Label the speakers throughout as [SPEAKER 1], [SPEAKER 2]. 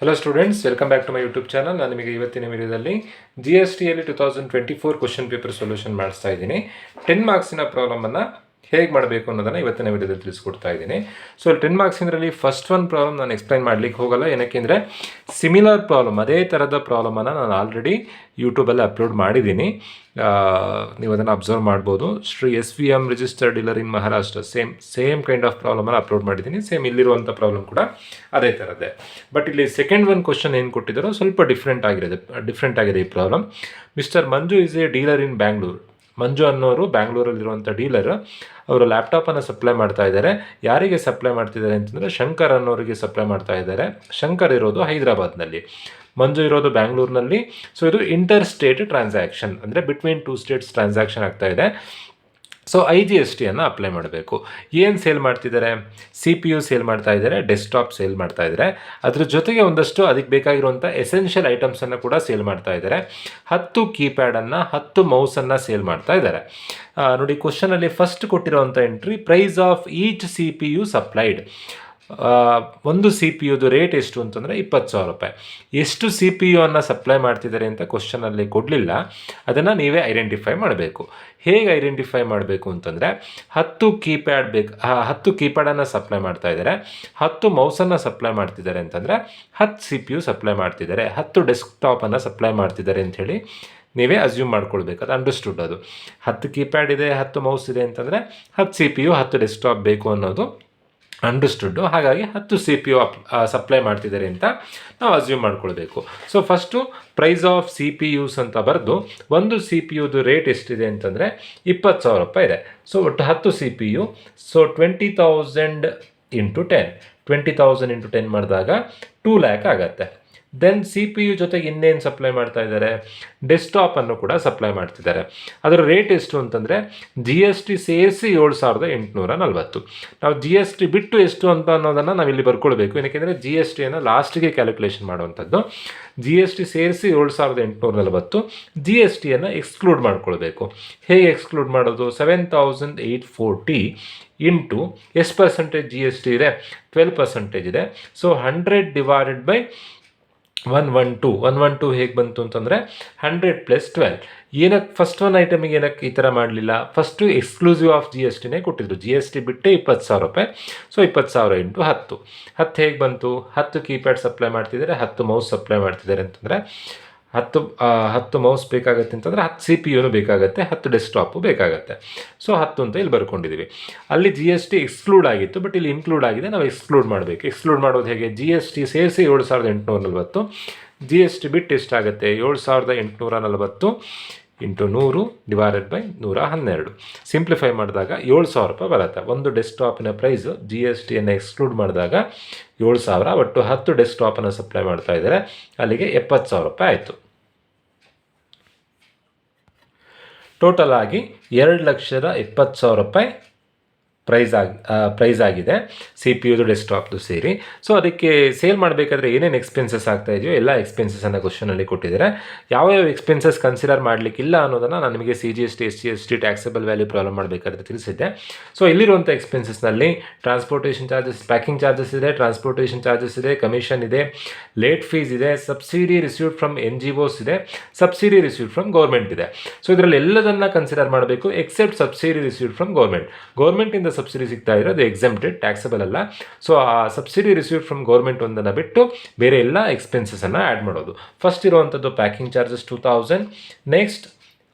[SPEAKER 1] Hello students, welcome back to my YouTube channel. ನಾನು ನಿಮಗೆ ಇವತ್ತಿನ ವಿಡಿಯೋದಲ್ಲಿ ಜಿ ಎಸ್ ಟಿಯಲ್ಲಿ 2024 ಕ್ವಶನ್ ಪೇಪರ್ ಸೊಲ್ಯೂಷನ್ ಮಾಡಿಸ್ತಾ ಇದ್ದೀನಿ. 10 ಮಾರ್ಕ್ಸಿನ ಪ್ರಾಬ್ಲಮನ್ನು ಹೇಗೆ ಮಾಡಬೇಕು ಅನ್ನೋದನ್ನು ಇವತ್ತಿನ ವಿಡಿಯೋದಲ್ಲಿ ತಿಳಿಸ್ಕೊಡ್ತಾ ಇದ್ದೀನಿ. ಸೊ 10 ಮಾರ್ಕ್ಸಿಂದ್ರಲ್ಲಿ ಫಸ್ಟ್ ಒನ್ ಪ್ರಾಬ್ಲಮ್ ನಾನು ಎಕ್ಸ್ಪ್ಲೈನ್ ಮಾಡಲಿಕ್ಕೆ ಹೋಗಲ್ಲ. ಏನಕ್ಕೆಂದರೆ ಸಿಮಿಲರ್ ಪ್ರಾಬ್ಲಮ್, ಅದೇ ಥರದ ಪ್ರಾಬ್ಲಮನ್ನು ನಾನು ಆಲ್ರೆಡಿ ಯೂಟ್ಯೂಬಲ್ಲಿ ಅಪ್ಲೋಡ್ ಮಾಡಿದ್ದೀನಿ. ನೀವು ಅದನ್ನು ಅಬ್ಸರ್ವ್ ಮಾಡ್ಬೋದು. Shri SVM registered dealer in Maharashtra, same kind of ಪ್ರಾಬ್ಲಮನ್ನು ಅಪ್ಲೋಡ್ ಮಾಡಿದ್ದೀನಿ. ಸೇಮ್ ಇಲ್ಲಿರುವಂಥ ಪ್ರಾಬ್ಲಮ್ ಕೂಡ ಅದೇ ಥರದ್ದೇ. ಬಟ್ ಇಲ್ಲಿ ಸೆಕೆಂಡ್ ಒನ್ ಕ್ವಶನ್ ಏನು ಕೊಟ್ಟಿದ್ದಾರೋ ಸ್ವಲ್ಪ ಡಿಫ್ರೆಂಟ್ ಆಗಿದೆ ಈ problem. Mister Manju is a dealer in Bangalore. Manju ಅನ್ನೋರು ಬ್ಯಾಂಗ್ಳೂರಲ್ಲಿರುವಂಥ ಡೀಲರ್. ಅವರು ಲ್ಯಾಪ್ಟಾಪನ್ನು ಸಪ್ಲೈ ಮಾಡ್ತಾ ಇದ್ದಾರೆ. ಯಾರಿಗೆ ಸಪ್ಲೈ ಮಾಡ್ತಿದ್ದಾರೆ ಅಂತಂದರೆ ಶಂಕರ್ ಅನ್ನೋರಿಗೆ ಸಪ್ಲೈ ಮಾಡ್ತಾ ಇದ್ದಾರೆ. ಶಂಕರ್ ಇರೋದು ಹೈದರಾಬಾದ್ನಲ್ಲಿ, ಮಂಜು ಇರೋದು ಬ್ಯಾಂಗ್ಳೂರಿನಲ್ಲಿ. ಸೊ ಇದು ಇಂಟರ್ ಸ್ಟೇಟ್ ಟ್ರಾನ್ಸಾಕ್ಷನ್, ಅಂದರೆ ಬಿಟ್ವೀನ್ 2 ಸ್ಟೇಟ್ಸ್ ಟ್ರಾನ್ಸಾಕ್ಷನ್ ಆಗ್ತಾ ಇದೆ. ಸೊ IGSTಯನ್ನು ಅಪ್ಲೈ ಮಾಡಬೇಕು. ಏನು ಸೇಲ್ ಮಾಡ್ತಿದ್ದಾರೆ? CPU ಸೇಲ್ ಮಾಡ್ತಾ ಇದ್ದಾರೆ, ಡೆಸ್ಕ್ಟಾಪ್ ಸೇಲ್ ಮಾಡ್ತಾ ಇದ್ದಾರೆ. ಅದ್ರ ಜೊತೆಗೆ ಒಂದಷ್ಟು ಅದಕ್ಕೆ ಬೇಕಾಗಿರುವಂಥ ಎಸೆನ್ಷಿಯಲ್ ಐಟಮ್ಸನ್ನು ಕೂಡ ಸೇಲ್ ಮಾಡ್ತಾ ಇದ್ದಾರೆ. 10 ಕೀಪ್ಯಾಡನ್ನು, 10 ಮೌಸನ್ನು ಸೇಲ್ ಮಾಡ್ತಾ ಇದ್ದಾರೆ. ನೋಡಿ, ಕ್ವಶನಲ್ಲಿ ಫಸ್ಟ್ ಕೊಟ್ಟಿರೋವಂಥ entry, price of each CPU supplied. ಒಂದು CPUದು ರೇಟ್ ಎಷ್ಟು ಅಂತಂದರೆ 20,000 ರೂಪಾಯಿ. ಎಷ್ಟು CPU ಅನ್ನು ಸಪ್ಲೈ ಮಾಡ್ತಿದ್ದಾರೆ ಅಂತ ಕ್ವಶನಲ್ಲಿ ಕೊಡಲಿಲ್ಲ. ಅದನ್ನು ನೀವೇ ಐಡೆಂಟಿಫೈ ಮಾಡಬೇಕು. ಹೇಗೆ ಐಡೆಂಟಿಫೈ ಮಾಡಬೇಕು ಅಂತಂದರೆ 10 ಕೀಪ್ಯಾಡ್ 10 ಕೀಪ್ಯಾಡನ್ನು ಸಪ್ಲೈ ಮಾಡ್ತಾ ಇದ್ದಾರೆ, 10 ಮೌಸನ್ನು ಸಪ್ಲೈ ಮಾಡ್ತಿದ್ದಾರೆ ಅಂತಂದರೆ 10 CPU ಸಪ್ಲೈ ಮಾಡ್ತಿದ್ದಾರೆ, 10 ಡೆಸ್ಕ್ಟಾಪನ್ನು ಸಪ್ಲೈ ಮಾಡ್ತಿದ್ದಾರೆ ಅಂಥೇಳಿ ನೀವೇ ಅಸ್ಯೂಮ್ ಮಾಡ್ಕೊಳ್ಬೇಕು. ಅದು ಅಂಡರ್ಸ್ಟುಡ್. ಅದು 10 ಕೀಪ್ಯಾಡ್ ಇದೆ, 10 ಮೌಸ್ ಇದೆ ಅಂತಂದರೆ 10 CPU 10 ಡೆಸ್ಕ್ಟಾಪ್ ಬೇಕು ಅನ್ನೋದು ಅಂಡರ್ಸ್ಟುಡ್ಡು. ಹಾಗಾಗಿ 10 CPU ಸಪ್ಲೈ ಮಾಡ್ತಿದ್ದಾರೆ ಅಂತ ನಾವು ಅಸ್ಯೂಮ್ ಮಾಡ್ಕೊಳ್ಬೇಕು. So first price of CPUs ಅಂತ ಬರೆದು, ಒಂದು CPUದು ರೇಟ್ ಎಷ್ಟಿದೆ ಅಂತಂದರೆ 20,000 ರೂಪಾಯಿ ಇದೆ. ಸೊ ಒಟ್ಟು 10 CPU. ಸೊ 20,000 ಇಂಟು 10, 20,000 ಇಂಟು 10 ಮಾಡಿದಾಗ 2 ಲ್ಯಾಕ್ ಆಗುತ್ತೆ. ದೆನ್ CPU ಜೊತೆಗೆ ಇನ್ನೇನು ಸಪ್ಲೈ ಮಾಡ್ತಾ ಇದ್ದಾರೆ? ಡೆಸ್ಕ್ಟಾಪನ್ನು ಕೂಡ ಸಪ್ಲೈ ಮಾಡ್ತಿದ್ದಾರೆ. ಅದರ ರೇಟ್ ಎಷ್ಟು ಅಂತಂದರೆ GST ಸೇರಿಸಿ 7,840. ನಾವು GST ಬಿಟ್ಟು ಎಷ್ಟು ಅಂತ ಅನ್ನೋದನ್ನು ನಾವಿಲ್ಲಿ ಬರ್ಕೊಳ್ಬೇಕು. ಏನಕ್ಕೆಂದರೆ GSTಯನ್ನು ಲಾಸ್ಟಿಗೆ ಕ್ಯಾಲ್ಕುಲೇಷನ್ ಮಾಡುವಂಥದ್ದು. GST ಸೇರಿಸಿ 7,840, GSTಯನ್ನು ಎಕ್ಸ್ಕ್ಲೂಡ್ ಮಾಡ್ಕೊಳ್ಬೇಕು. ಹೇಗೆ ಎಕ್ಸ್ಕ್ಲೂಡ್ ಮಾಡೋದು? 7,840 ಇಂಟು ಎಷ್ಟು ಪರ್ಸೆಂಟೇಜ್ GST ಇದೆ? 12% ಇದೆ. ಸೊ 100 ಡಿವೈಡೆಡ್ ಬೈ 112 ಹೇಗೆ ಬಂತು ಅಂತಂದರೆ 100 + 12. ಏನಕ್ಕೆ ಫಸ್ಟ್ ಒನ್ ಐಟಮಿಗೆ ಏನಕ್ಕೆ ಈ ಥರ ಮಾಡಲಿಲ್ಲ? ಫಸ್ಟು ಎಕ್ಸ್ಕ್ಲೂಸಿವ್ ಆಫ್ GSTನೇ ಕೊಟ್ಟಿದ್ರು. GST ಬಿಟ್ಟೆ 20,000 ರೂಪಾಯಿ. ಸೊ 20,000 ಇಂಟು 10 ಹೇಗೆ ಬಂತು? 10 ಕೀಪ್ಯಾಡ್ ಸಪ್ಲೈ ಮಾಡ್ತಿದ್ದಾರೆ, 10 ಮೌಸ್ ಸಪ್ಲೈ ಮಾಡ್ತಿದ್ದಾರೆ ಅಂತಂದರೆ 10 ಮೌಸ್ ಬೇಕಾಗುತ್ತೆ ಅಂತಂದರೆ 10 CPUನೂ ಬೇಕಾಗುತ್ತೆ, 10 ಡೆಸ್ಕ್ಟಾಪು ಬೇಕಾಗುತ್ತೆ. ಸೊ 10 ಅಂತ ಇಲ್ಲಿ ಬರ್ಕೊಂಡಿದ್ದೀವಿ. ಅಲ್ಲಿ GST ಎಕ್ಸ್ಕ್ಲೂಡ್ ಆಗಿತ್ತು, ಬಟ್ ಇಲ್ಲಿ ಇನ್ಕ್ಲೂಡ್ ಆಗಿದೆ. ನಾವು ಎಕ್ಸ್ಕ್ಲೂಡ್ ಮಾಡಬೇಕು. ಎಕ್ಸ್ಕ್ಲೂಡ್ ಮಾಡೋದು ಹೇಗೆ? GST ಸೇರಿಸಿ 7,840, GST ಬಿಟ್ಟು ಎಷ್ಟಾಗುತ್ತೆ? 7,840 ಇಂಟು 100 ಡಿವೈಡೆಡ್ ಬೈ 112. ಸಿಂಪ್ಲಿಫೈ ಮಾಡಿದಾಗ 7,000 ರೂಪಾಯಿ ಬರುತ್ತೆ. ಒಂದು ಡೆಸ್ಕ್ಟಾಪಿನ ಪ್ರೈಸು GSTಯನ್ನು ಎಕ್ಸ್ಕ್ಲೂಡ್ ಮಾಡಿದಾಗ 7,000. ಒಟ್ಟು 10 ಡೆಸ್ಕ್ಟಾಪನ್ನು ಸಪ್ಲೈ ಮಾಡ್ತಾ ಇದ್ದಾರೆ. ಅಲ್ಲಿಗೆ 70,000 ರೂಪಾಯಿ ಆಯಿತು. ಟೋಟಲ್ ಆಗಿ 2,70,000 ರೂಪಾಯಿ ಪ್ರೈಸ್ ಆಗಿದೆ, CPUದು ಡೆಸ್ಕ್ಟಾಪ್ದು ಸೇರಿ. ಸೊ ಅದಕ್ಕೆ ಸೇಲ್ ಮಾಡಬೇಕಾದ್ರೆ ಏನೇನು ಎಕ್ಸ್ಪೆನ್ಸಸ್ ಆಗ್ತಾ ಇದೆಯೋ ಎಲ್ಲ ಎಕ್ಸ್ಪೆನ್ಸಸನ್ನು ಕ್ವಶನಲ್ಲಿ ಕೊಟ್ಟಿದ್ದಾರೆ. ಯಾವ್ಯಾವ ಎಕ್ಸ್ಪೆನ್ಸಸ್ ಕನ್ಸಿಡರ್ ಮಾಡಲಿಕ್ಕಿಲ್ಲ ಅನ್ನೋದನ್ನು ನಾನು ನಿಮಗೆ CGST SGST taxable value problem ಮಾಡಬೇಕಾದ್ರೆ ತಿಳಿಸಿದ್ದೆ. ಸೊ ಇಲ್ಲಿರುವಂಥ ಎಕ್ಸ್ಪೆನ್ಸಸ್ನಲ್ಲಿ ಟ್ರಾನ್ಸ್ಪೋರ್ಟೇಷನ್ ಚಾರ್ಜಸ್, ಪ್ಯಾಕಿಂಗ್ ಚಾರ್ಜಸ್ ಇದೆ, ಟ್ರಾನ್ಸ್ಪೋರ್ಟೇಷನ್ ಚಾರ್ಜಸ್ ಇದೆ, ಕಮಿಷನ್ ಇದೆ, ಲೇಟ್ ಫೀಸ್ ಇದೆ, ಸಬ್ಸಿಡಿ ರಿಸೀವ್ಡ್ ಫ್ರಮ್ NGOs ಇದೆ, ಸಬ್ಸಿಡಿ ರಿಸೀವ್ಡ್ ಫ್ರಮ್ ಗೌರ್ಮೆಂಟ್ ಇದೆ. ಸೊ ಇದರಲ್ಲಿ ಎಲ್ಲದನ್ನು ಕನ್ಸಿಡರ್ ಮಾಡಬೇಕು ಎಕ್ಸೆಪ್ಟ್ ಸಬ್ಸಿಡಿ ರಿಸೀವ್ಡ್ ಫ್ರಮ್ ಗೌರ್ಮೆಂಟಿಂದ ಸಬ್ಸಿಡಿ ಸಿಗ್ತಾ ಇರೋದು ಎಕ್ಸೆಂಪ್ಟೆಡ್, ಟ್ಯಾಕ್ಸಬಲ್ ಅಲ್ಲ. ಸೊ ಆ ಸಬ್ಸಿಡಿ ರಿಸೀವ್ಡ್ ಫ್ರಮ್ ಗೌರ್ಮೆಂಟ್ ಒಂದನ್ನು ಬಿಟ್ಟು ಬೇರೆ ಎಲ್ಲ ಎಕ್ಸ್ಪೆನ್ಸಸನ್ನು ಆ್ಯಡ್ ಮಾಡೋದು. ಫಸ್ಟ್ ಇರುವಂಥದ್ದು packing charges 2,000, next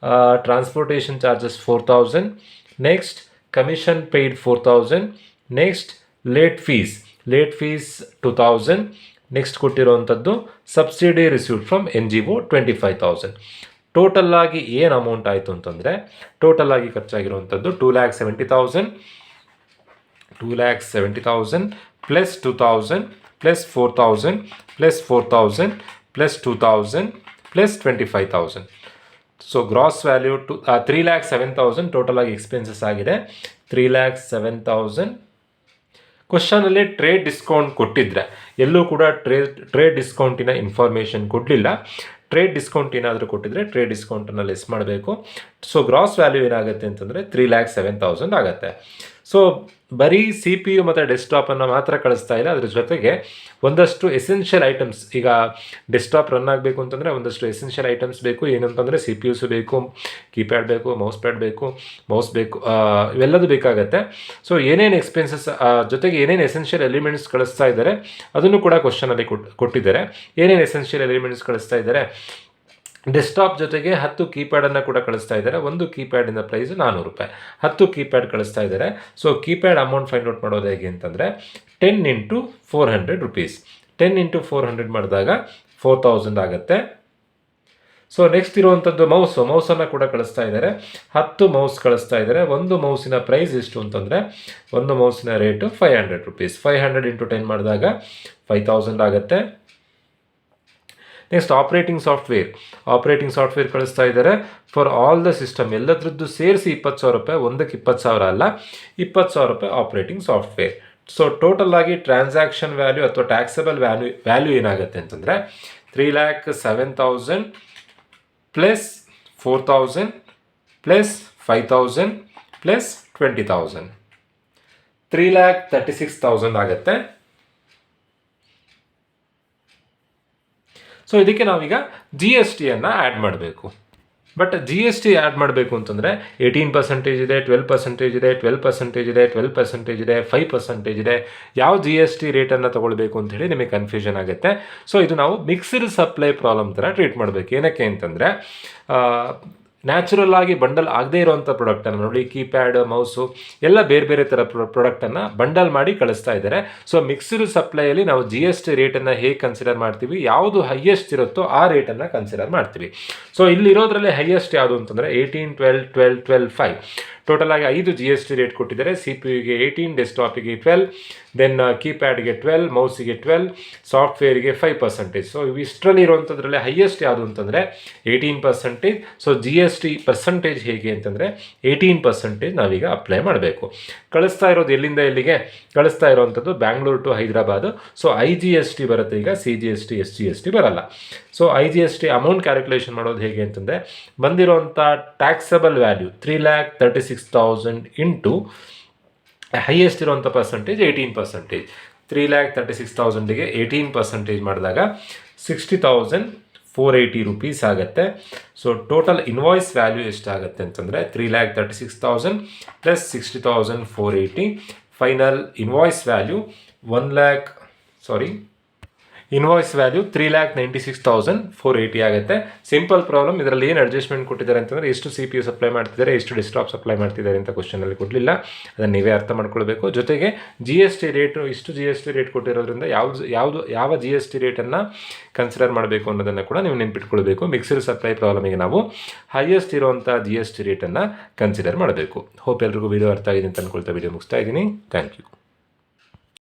[SPEAKER 1] transportation charges 4,000, next commission paid 4,000, next late fees 2,000, next ಕೊಟ್ಟಿರುವಂಥದ್ದು subsidy received from NGO 25,000. Total ಆಗಿ ಏನು ಅಮೌಂಟ್ ಆಯಿತು ಅಂತಂದರೆ, ಟೋಟಲ್ ಆಗಿ ಖರ್ಚಾಗಿರುವಂಥದ್ದು 2,70,000 plus 2,000 plus 4,000 plus 4,000 plus 2,000 plus 25,000. So gross value 3,07,000 total ಆಗಿ ಎಕ್ಸ್ಪೆನ್ಸಸ್ ಆಗಿದೆ. 3,07,000. ಕ್ವಶನಲ್ಲಿ ಟ್ರೇಡ್ ಡಿಸ್ಕೌಂಟ್ ಕೊಟ್ಟಿದ್ರೆ, ಎಲ್ಲೂ ಕೂಡ ಟ್ರೇಡ್ ಡಿಸ್ಕೌಂಟಿನ ಇನ್ಫಾರ್ಮೇಷನ್ ಕೊಡಲಿಲ್ಲ. ಟ್ರೇಡ್ ಡಿಸ್ಕೌಂಟ್ ಏನಾದರೂ ಕೊಟ್ಟಿದ್ರೆ ಟ್ರೇಡ್ ಡಿಸ್ಕೌಂಟನ್ನು ಲೆಸ್ ಮಾಡಬೇಕು. ಸೊ ಗ್ರಾಸ್ ವ್ಯಾಲ್ಯೂ ಏನಾಗುತ್ತೆ ಅಂತಂದರೆ 3,07,000 ಆಗುತ್ತೆ. ಸೊ ಬರೀ CPU ಮತ್ತು ಡೆಸ್ಕ್ಟಾಪನ್ನು ಮಾತ್ರ ಕಳಿಸ್ತಾ ಇಲ್ಲ, ಅದ್ರ ಜೊತೆಗೆ ಒಂದಷ್ಟು ಎಸೆನ್ಷಿಯಲ್ ಐಟಮ್ಸ್, ಈಗ ಡೆಸ್ಕ್ಟಾಪ್ ರನ್ ಆಗಬೇಕು ಅಂತಂದರೆ ಒಂದಷ್ಟು ಎಸೆನ್ಷಿಯಲ್ ಐಟಮ್ಸ್ ಬೇಕು. ಏನಂತಂದರೆ CPUಸ್ ಬೇಕು, ಕೀಪ್ಯಾಡ್ ಬೇಕು, ಮೌಸ್ ಬೇಕು, ಇವೆಲ್ಲದೂ ಬೇಕಾಗತ್ತೆ. ಸೊ ಏನೇನು ಎಕ್ಸ್ಪೆನ್ಸಸ್ ಜೊತೆಗೆ ಏನೇನು ಎಸೆನ್ಷಿಯಲ್ ಎಲಿಮೆಂಟ್ಸ್ ಕಳಿಸ್ತಾ ಇದ್ದಾರೆ ಅದನ್ನು ಕೂಡ ಕ್ವಶನಲ್ಲಿ ಕೊಟ್ಟಿದ್ದಾರೆ. ಏನೇನು ಎಸೆನ್ಷಿಯಲ್ ಎಲಿಮೆಂಟ್ಸ್ ಕಳಿಸ್ತಾ ಇದ್ದಾರೆ, ಡೆಸ್ಕ್ಟಾಪ್ ಜೊತೆಗೆ 10 ಕೀಪ್ಯಾಡನ್ನು ಕೂಡ ಕಳಿಸ್ತಾ ಇದ್ದಾರೆ. ಒಂದು ಕೀಪ್ಯಾಡಿನ ಪ್ರೈಸ್ 400 ರೂಪಾಯಿ, 10 ಕೀಪ್ಯಾಡ್ ಕಳಿಸ್ತಾ ಇದ್ದಾರೆ. So keypad amount find out ಮಾಡೋದು ಹೇಗೆ ಅಂತಂದರೆ 10 × 400 rupees, 10 × 400 ಮಾಡಿದಾಗ 4000 ಆಗುತ್ತೆ. ಸೊ ನೆಕ್ಸ್ಟ್ ಇರುವಂಥದ್ದು ಮೌಸನ್ನು ಕೂಡ ಕಳಿಸ್ತಾ ಇದ್ದಾರೆ. 10 ಮೌಸ್ ಕಳಿಸ್ತಾ ಇದ್ದಾರೆ. ಒಂದು ಮೌಸಿನ ಪ್ರೈಸ್ ಎಷ್ಟು ಅಂತಂದರೆ, ಒಂದು ಮೌಸಿನ ರೇಟು 500 rupees, 500 × 10 ಮಾಡಿದಾಗ 5000 ಆಗುತ್ತೆ. ನೆಕ್ಸ್ಟ್ ಆಪ್ರೇಟಿಂಗ್ ಸಾಫ್ಟ್ವೇರ್ ಕಳಿಸ್ತಾ ಇದ್ದಾರೆ ಫಾರ್ ಆಲ್ ದ ಸಿಸ್ಟಮ್, ಎಲ್ಲದ್ರದ್ದು ಸೇರಿಸಿ 20,000 ರೂಪಾಯಿ, ಒಂದಕ್ಕೆ 20,000 ಅಲ್ಲ, 20,000 ರೂಪಾಯಿ ಆಪ್ರೇಟಿಂಗ್ ಸಾಫ್ಟ್ವೇರ್. ಸೊ ಟೋಟಲ್ ಆಗಿ ಟ್ರಾನ್ಸಾಕ್ಷನ್ ವ್ಯಾಲ್ಯೂ ಅಥವಾ ಟ್ಯಾಕ್ಸಬಲ್ ವ್ಯಾಲ್ಯೂ ಏನಾಗುತ್ತೆ ಅಂತಂದರೆ 3,07,000 ಪ್ಲಸ್ 4,000 ಪ್ಲಸ್ 5,000 ಪ್ಲಸ್ 20,000, 3,36,000 ಆಗುತ್ತೆ. ಸೊ ಇದಕ್ಕೆ ನಾವೀಗ GST ಆ್ಯಡ್ ಮಾಡಬೇಕು. ಬಟ್ GST ಆ್ಯಡ್ ಮಾಡಬೇಕು ಅಂತಂದರೆ 18% ಇದೆ, 12% ಇದೆ, 12% ಇದೆ, 12% ಇದೆ, 5% ಇದೆ. ಯಾವ GST ರೇಟನ್ನು ತೊಗೊಳ್ಬೇಕು ಅಂತೇಳಿ ನಿಮಗೆ ಕನ್ಫ್ಯೂಷನ್ ಆಗುತ್ತೆ. ಸೊ ಇದು ನಾವು ಮಿಕ್ಸ್ಡ್ ಸಪ್ಲೈ ಪ್ರಾಬ್ಲಮ್ ಥರ ಟ್ರೀಟ್ ಮಾಡಬೇಕು. ಏನಕ್ಕೆ ಅಂತಂದರೆ ನ್ಯಾಚುರಲ್ ಆಗಿ ಬಂಡಲ್ ಆಗದೇ ಇರೋವಂಥ ಪ್ರಾಡಕ್ಟನ್ನು ನೋಡಿ, ಕೀಪ್ಯಾಡ್, ಮೌಸು ಎಲ್ಲ ಬೇರೆ ಬೇರೆ ಥರ ಪ್ರಾಡಕ್ಟನ್ನು ಬಂಡಲ್ ಮಾಡಿ ಕಳಿಸ್ತಾ ಇದ್ದಾರೆ. ಸೊ ಮಿಕ್ಸ್ಡ್ ಸಪ್ಲೈಯಲ್ಲಿ ನಾವು GST ರೇಟನ್ನು ಹೇಗೆ ಕನ್ಸಿಡರ್ ಮಾಡ್ತೀವಿ, ಯಾವುದು ಹೈಯೆಸ್ಟ್ ಇರುತ್ತೋ ಆ ರೇಟನ್ನು ಕನ್ಸಿಡರ್ ಮಾಡ್ತೀವಿ. ಸೊ ಇಲ್ಲಿರೋದ್ರಲ್ಲಿ ಹೈಯೆಸ್ಟ್ ಯಾವುದು ಅಂತಂದರೆ 18, 12, 12, 12, 5 ಟೋಟಲ್ ಆಗಿ 5 GST ರೇಟ್ ಕೊಟ್ಟಿದ್ದಾರೆ. CPUಗೆ 18, ಡೆಸ್ಕ್ಟಾಪಿಗೆ 12, ದೆನ್ ಕೀಪ್ಯಾಡ್ಗೆ 12, ಮೌಸಿಗೆ 12, ಸಾಫ್ಟ್ವೇರಿಗೆ 5%. ಸೊ ಇಷ್ಟರಲ್ಲಿ ಇರುವಂಥದ್ರಲ್ಲಿ ಹೈಯೆಸ್ಟ್ ಯಾವುದು ಅಂತಂದರೆ 18%. ಸೊ GST ಪರ್ಸೆಂಟೇಜ್ ಹೇಗೆ ಅಂತಂದರೆ 18% ನಾವೀಗ ಅಪ್ಲೈ ಮಾಡಬೇಕು. ಕಳಿಸ್ತಾ ಇರೋದು ಎಲ್ಲಿಂದ ಎಲ್ಲಿಗೆ ಕಳಿಸ್ತಾ ಇರೋವಂಥದ್ದು Bangalore to Hyderabad. So IGST ಬರುತ್ತೆ, ಈಗ CGST SGST ಬರಲ್ಲ. ಸೊ IGST ಅಮೌಂಟ್ ಕ್ಯಾಲ್ಕುಲೇಷನ್ ಮಾಡೋದು ಹೇಗೆ ಅಂತಂದರೆ ಬಂದಿರೋವಂಥ ಟ್ಯಾಕ್ಸಬಲ್ ವ್ಯಾಲ್ಯೂ 3,36,000 ಇಂಟು ಹೈಯೆಸ್ಟ್ ಇರುವಂಥ ಪರ್ಸೆಂಟೇಜ್ 18%. 3,36,000ಗೆ 18% ಮಾಡಿದಾಗ 60,480 rupees ಆಗುತ್ತೆ. ಸೊ ಟೋಟಲ್ ಇನ್ವಾಯ್ಸ್ ವ್ಯಾಲ್ಯೂ ಎಷ್ಟಾಗುತ್ತೆ ಅಂತಂದರೆ 3,36,000 ಪ್ಲಸ್ 60,480, ಫೈನಲ್ ಇನ್ವಾಯ್ಸ್ ವ್ಯಾಲ್ಯೂ 3,96,480 ಆಗುತ್ತೆ. Simple problem. ಇದರಲ್ಲಿ ಏನು ಅಡ್ಜಸ್ಟ್ಮೆಂಟ್ ಕೊಟ್ಟಿದ್ದಾರೆ ಅಂತಂದರೆ ಎಷ್ಟು CPU ಸಪ್ಲೈ ಮಾಡ್ತಿದ್ದಾರೆ, ಎಷ್ಟು ಡೆಸ್ಕ್ಟಾಪ್ ಸಪ್ಲೈ ಮಾಡ್ತಿದ್ದಾರೆ ಅಂತ ಕ್ವಶನಲ್ಲಿ ಕೊಡಲಿಲ್ಲ. ಅದನ್ನು ನೀವೇ ಅರ್ಥ ಮಾಡ್ಕೊಳ್ಬೇಕು. ಜೊತೆಗೆ GST ರೇಟು ಇಷ್ಟು GST ರೇಟ್ ಕೊಟ್ಟಿರೋದ್ರಿಂದ ಯಾವ GST ರೇಟನ್ನು ಕನ್ಸಿಡರ್ ಮಾಡಬೇಕು ಅನ್ನೋದನ್ನು ಕೂಡ ನೀವು ನೆನಪಿಟ್ಕೊಳ್ಬೇಕು. ಮಿಕ್ಸ್ಡ್ ಸಪ್ಲೈ ಪ್ರಾಬ್ಲಮಿಗೆ ನಾವು ಹೈಯೆಸ್ಟ್ ಇರುವಂಥ GST ರೇಟನ್ನು ಕನ್ಸಿಡರ್ ಮಾಡಬೇಕು. ಹೋಪ್ ಎಲ್ರಿಗೂ ವಿಡಿಯೋ ಅರ್ಥ ಆಗಿದೆ ಅಂತ ಅಂದ್ಕೊಳ್ತಾ ವಿಡಿಯೋ ಮುಗಿಸ್ತಾ ಇದ್ದೀನಿ. Thank you.